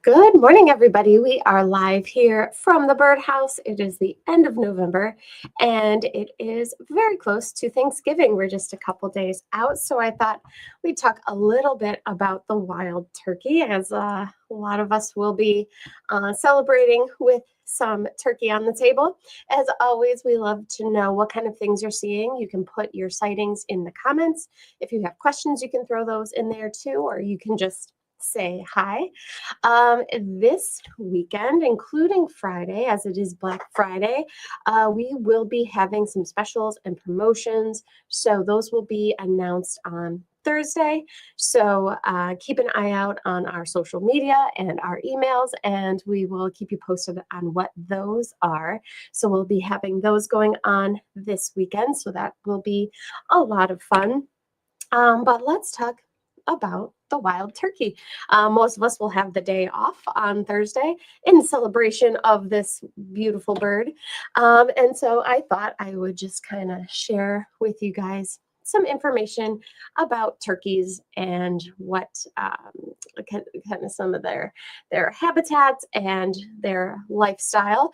Good morning, everybody. We are live here from the birdhouse. It is the end of November and it is very close to Thanksgiving. We're just a couple days out. So I thought we'd talk a little bit about the wild turkey, as a lot of us will be celebrating with some turkey on the table. As always, we love to know what kind of things you're seeing. You can put your sightings in the comments. If you have questions, you can throw those in there too, or you can just say hi. This weekend, including Friday, as it is Black Friday, we will be having some specials and promotions. So those will be announced on Thursday. So keep an eye out on our social media and our emails, and we will keep you posted on what those are. So we'll be having those going on this weekend. So that will be a lot of fun. But let's talk about the wild turkey. Most of us will have the day off on Thursday in celebration of this beautiful bird. And so I thought I would just kind of share with you guys some information about turkeys and what kind of some of their habitats and their lifestyle.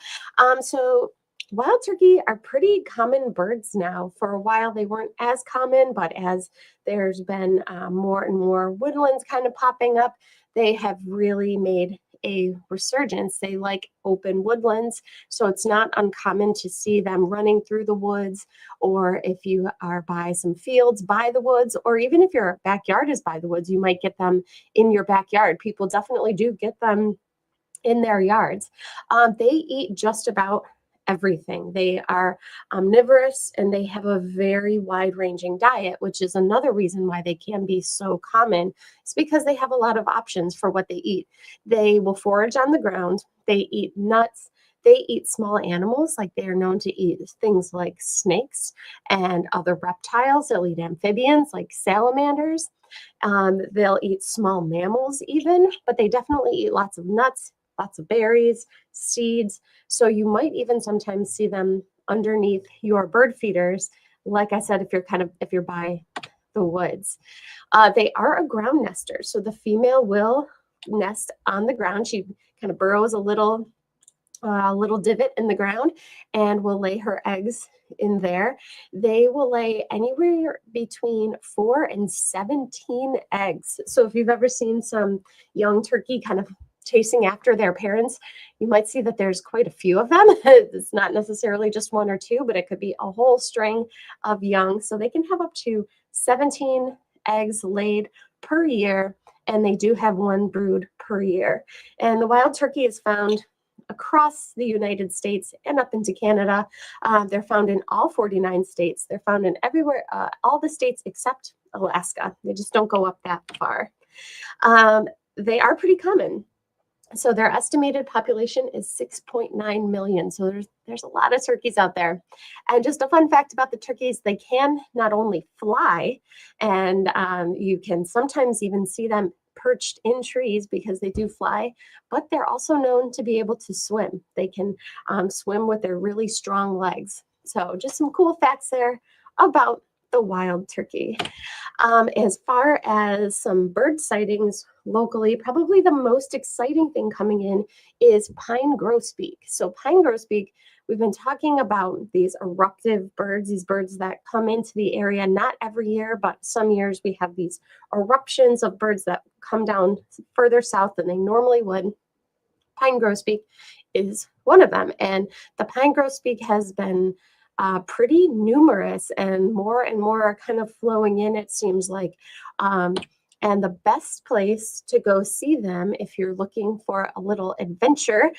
So wild turkey are pretty common birds now. For a while, they weren't as common, but as there's been more and more woodlands kind of popping up, they have really made a resurgence. They like open woodlands, so it's not uncommon to see them running through the woods, or if you are by some fields by the woods, or even if your backyard is by the woods, you might get them in your backyard. People definitely do get them in their yards. They eat just about everything. They are omnivorous and they have a very wide ranging diet, which is another reason why they can be so common. It's because they have a lot of options for what they eat. They will forage on the ground, they eat nuts. They eat small animals, like they are known to eat things like snakes and other reptiles. They'll eat amphibians like salamanders. They'll eat small mammals, even, but they definitely eat lots of nuts, lots of berries, seeds. So you might even sometimes see them underneath your bird feeders. Like I said, if you're by the woods, they are a ground nester. So the female will nest on the ground. She kind of burrows a little divot in the ground and will lay her eggs in there. They will lay anywhere between 4 and 17 eggs. So if you've ever seen some young turkey kind of chasing after their parents, you might see that there's quite a few of them. It's not necessarily just one or two, but it could be a whole string of young. So they can have up to 17 eggs laid per year, and they do have one brood per year. And the wild turkey is found across the United States and up into Canada. They're found in all 49 states. They're found in everywhere, all the states except Alaska. They just don't go up that far. They are pretty common. So their estimated population is 6.9 million. So there's a lot of turkeys out there. And just a fun fact about the turkeys, they can not only fly, and you can sometimes even see them perched in trees because they do fly, but they're also known to be able to swim. They can swim with their really strong legs. So just some cool facts there about the wild turkey. As far as some bird sightings locally, probably the most exciting thing coming in is pine grosbeak. So pine grosbeak, we've been talking about these eruptive birds, these birds that come into the area, not every year, but some years we have these eruptions of birds that come down further south than they normally would. Pine grosbeak is one of them. And the pine grosbeak has been pretty numerous, and more are kind of flowing in, it seems like. And the best place to go see them, if you're looking for a little adventure,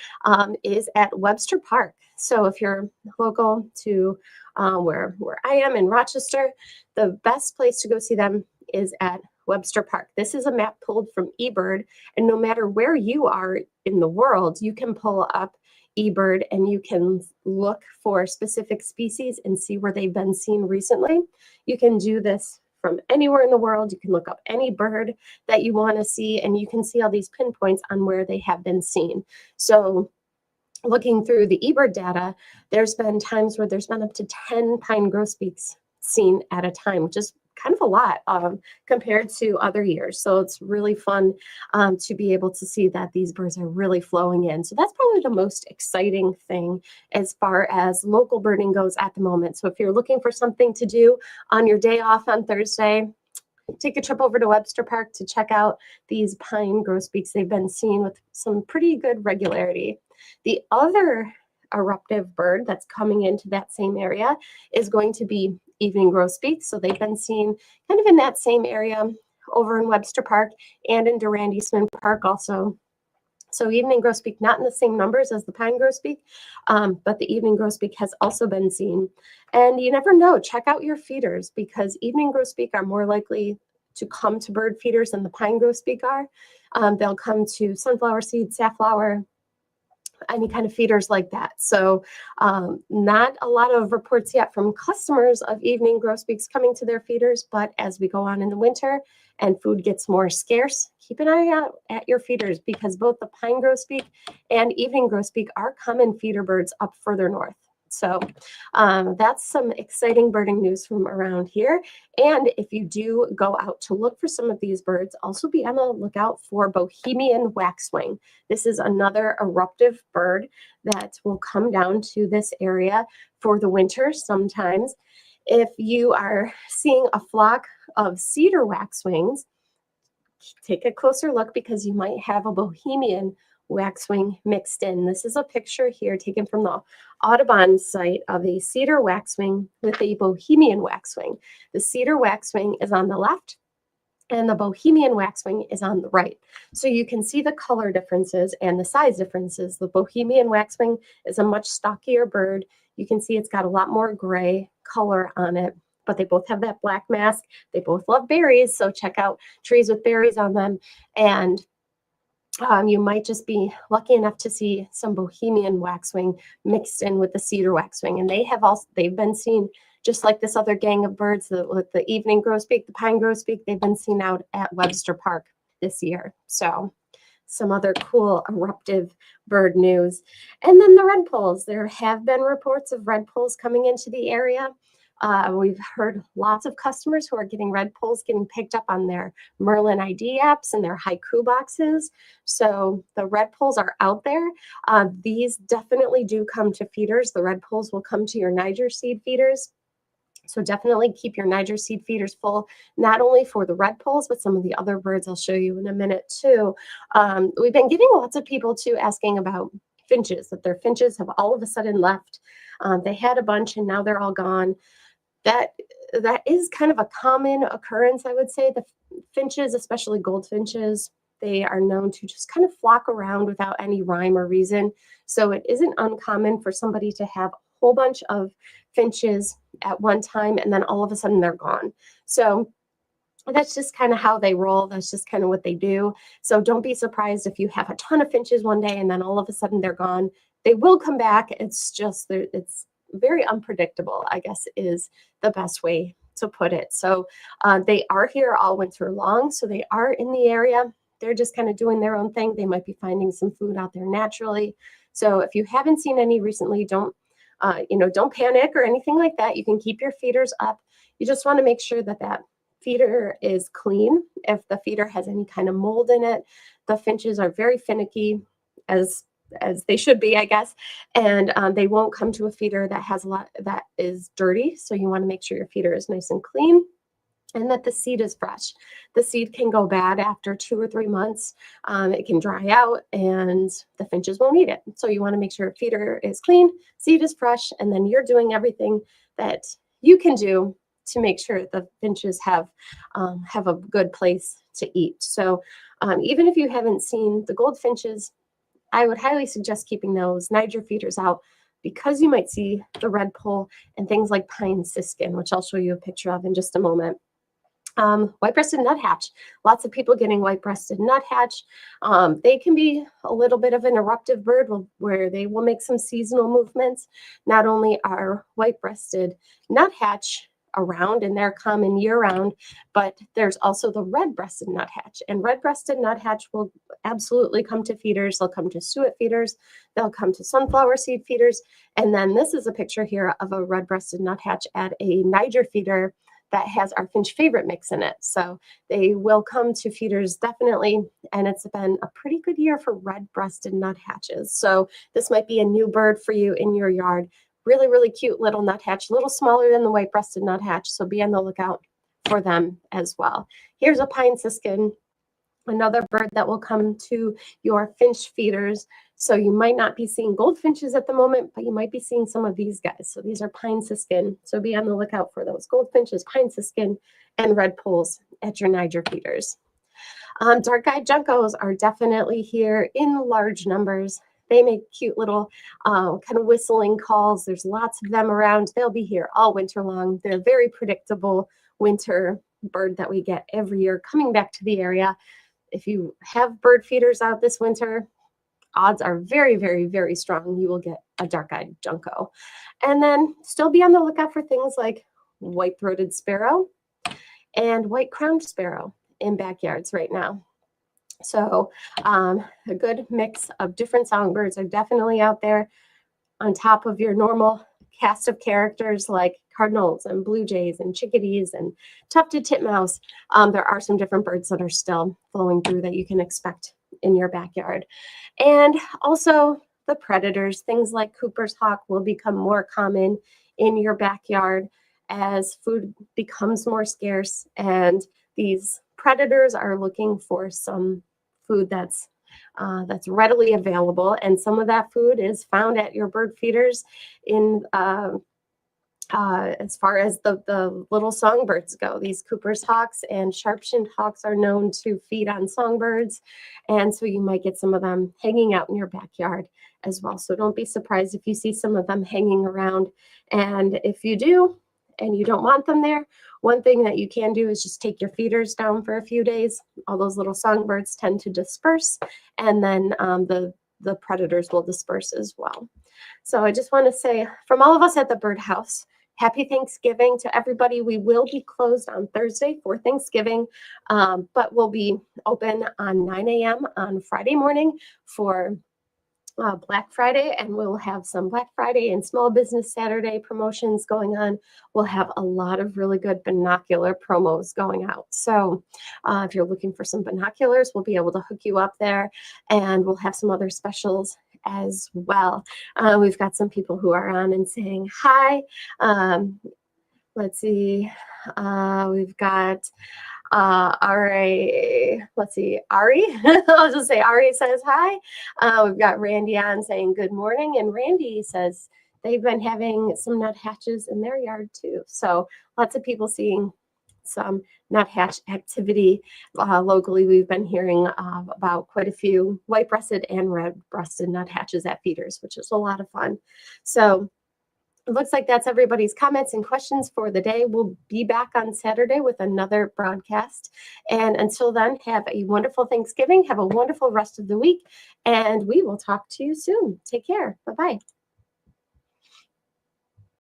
is at Webster Park. So if you're local to where I am in Rochester, the best place to go see them is at Webster Park. This is a map pulled from eBird, and no matter where you are in the world, you can pull up eBird and you can look for specific species and see where they've been seen recently. You can do this from anywhere in the world. You can look up any bird that you want to see, and you can see all these pinpoints on where they have been seen. So looking through the eBird data, there's been times where there's been up to 10 pine grosbeaks seen at a time, which is kind of a lot compared to other years. So it's really fun to be able to see that these birds are really flowing in. So that's probably the most exciting thing as far as local birding goes at the moment. So if you're looking for something to do on your day off on Thursday, take a trip over to Webster Park to check out these pine grosbeaks. They've been seen with some pretty good regularity. The other eruptive bird that's coming into that same area is going to be evening grosbeaks. So they've been seen kind of in that same area over in Webster Park and in Durand Eastman Park also. So evening grosbeak, not in the same numbers as the pine grosbeak, but the evening grosbeak has also been seen. And you never know, check out your feeders, because evening grosbeak are more likely to come to bird feeders than the pine grosbeak are. They'll come to sunflower seed, safflower, any kind of feeders like that. So not a lot of reports yet from customers of evening grosbeaks coming to their feeders, but as we go on in the winter and food gets more scarce, keep an eye out at your feeders, because both the pine grosbeak and evening grosbeak are common feeder birds up further north. So that's some exciting birding news from around here. And if you do go out to look for some of these birds, also be on the lookout for Bohemian waxwing. This is another eruptive bird that will come down to this area for the winter sometimes. If you are seeing a flock of cedar waxwings, take a closer look, because you might have a Bohemian waxwing mixed in. This is a picture here taken from the Audubon site of a cedar waxwing with a Bohemian waxwing. The cedar waxwing is on the left and the Bohemian waxwing is on the right. So you can see the color differences and the size differences. The Bohemian waxwing is a much stockier bird. You can see it's got a lot more gray color on it, but they both have that black mask. They both love berries, so check out trees with berries on them. And you might just be lucky enough to see some Bohemian waxwing mixed in with the cedar waxwing. And they've been seen just like this other gang of birds, with the evening grosbeak, the pine grosbeak. They've been seen out at Webster Park this year. So some other cool eruptive bird news. And then the redpolls. There have been reports of redpolls coming into the area. We've heard lots of customers who are getting redpolls getting picked up on their Merlin ID apps and their haiku boxes. So the redpolls are out there. These definitely do come to feeders. The redpolls will come to your Niger seed feeders. So definitely keep your Niger seed feeders full, not only for the redpolls, but some of the other birds I'll show you in a minute too. We've been getting lots of people too asking about finches, that their finches have all of a sudden left. They had a bunch and now they're all gone. That is kind of a common occurrence, I would say. The finches, especially goldfinches, they are known to just kind of flock around without any rhyme or reason. So it isn't uncommon for somebody to have a whole bunch of finches at one time and then all of a sudden they're gone. So that's just kind of how they roll. That's just kind of what they do. So don't be surprised if you have a ton of finches one day and then all of a sudden they're gone. They will come back. It's just, it's very unpredictable, I guess, is the best way to put it. So they are here all winter long. So they are in the area. They're just kind of doing their own thing. They might be finding some food out there naturally. So if you haven't seen any recently, don't panic or anything like that. You can keep your feeders up. You just want to make sure that that feeder is clean. If the feeder has any kind of mold in it, the finches are very finicky, as they should be, I guess, and they won't come to a feeder that has a lot that is dirty. So you want to make sure your feeder is nice and clean and that the seed is fresh. The seed can go bad after 2 or 3 months. It can dry out and the finches won't eat it. So you want to make sure your feeder is clean, seed is fresh, and then you're doing everything that you can do to make sure the finches have a good place to eat. So even if you haven't seen the goldfinches, I would highly suggest keeping those Niger feeders out, because you might see the redpoll and things like pine siskin, which I'll show you a picture of in just a moment. White-breasted nuthatch. Lots of people getting white-breasted nuthatch. They can be a little bit of an eruptive bird where they will make some seasonal movements. Not only are white-breasted nuthatch around and they're common year-round, but there's also the red-breasted nuthatch. And red-breasted nuthatch will absolutely come to feeders. They'll come to suet feeders. They'll come to sunflower seed feeders. And then this is a picture here of a red-breasted nuthatch at a Niger feeder that has our finch favorite mix in it. So they will come to feeders definitely, and it's been a pretty good year for red-breasted nuthatches. So this might be a new bird for you in your yard. Really, really cute little nuthatch, a little smaller than the white-breasted nuthatch, so be on the lookout for them as well. Here's a pine siskin, another bird that will come to your finch feeders. So you might not be seeing goldfinches at the moment, but you might be seeing some of these guys. So these are pine siskin. So be on the lookout for those goldfinches, pine siskin, and red poles at your Niger feeders. Dark-eyed juncos are definitely here in large numbers. They make cute little kind of whistling calls. There's lots of them around. They'll be here all winter long. They're a very predictable winter bird that we get every year coming back to the area. If you have bird feeders out this winter, odds are very, very, very strong you will get a dark-eyed junco. And then still be on the lookout for things like white-throated sparrow and white-crowned sparrow in backyards right now. So a good mix of different songbirds are definitely out there on top of your normal cast of characters like cardinals and blue jays and chickadees and tufted titmouse. There are some different birds that are still flowing through that you can expect in your backyard. And also the predators, things like Cooper's hawk will become more common in your backyard as food becomes more scarce, and these predators are looking for some food that's readily available, and some of that food is found at your bird feeders in as far as the little songbirds go. These Cooper's hawks and sharp-shinned hawks are known to feed on songbirds, and so you might get some of them hanging out in your backyard as well. So don't be surprised if you see some of them hanging around, and if you do and you don't want them there, one thing that you can do is just take your feeders down for a few days. All those little songbirds tend to disperse, and then the predators will disperse as well. So I just want to say, from all of us at the Birdhouse, happy Thanksgiving to everybody. We will be closed on Thursday for Thanksgiving, but we'll be open on 9 a.m. on Friday morning for Black Friday, and we'll have some Black Friday and Small Business Saturday promotions going on. We'll have a lot of really good binocular promos going out. So if you're looking for some binoculars, we'll be able to hook you up there, and we'll have some other specials as well. We've got some people who are on and saying hi. Let's see. We've got Ari, let's see, Ari, I'll just say Ari says hi. We've got Randy on saying good morning, and Randy says they've been having some nuthatches in their yard too. So lots of people seeing some nuthatch activity locally. We've been hearing about quite a few white-breasted and red-breasted nuthatches at feeders, which is a lot of fun. So it looks like that's everybody's comments and questions for the day. We'll be back on Saturday with another broadcast. And until then, have a wonderful Thanksgiving. Have a wonderful rest of the week. And we will talk to you soon. Take care. Bye-bye.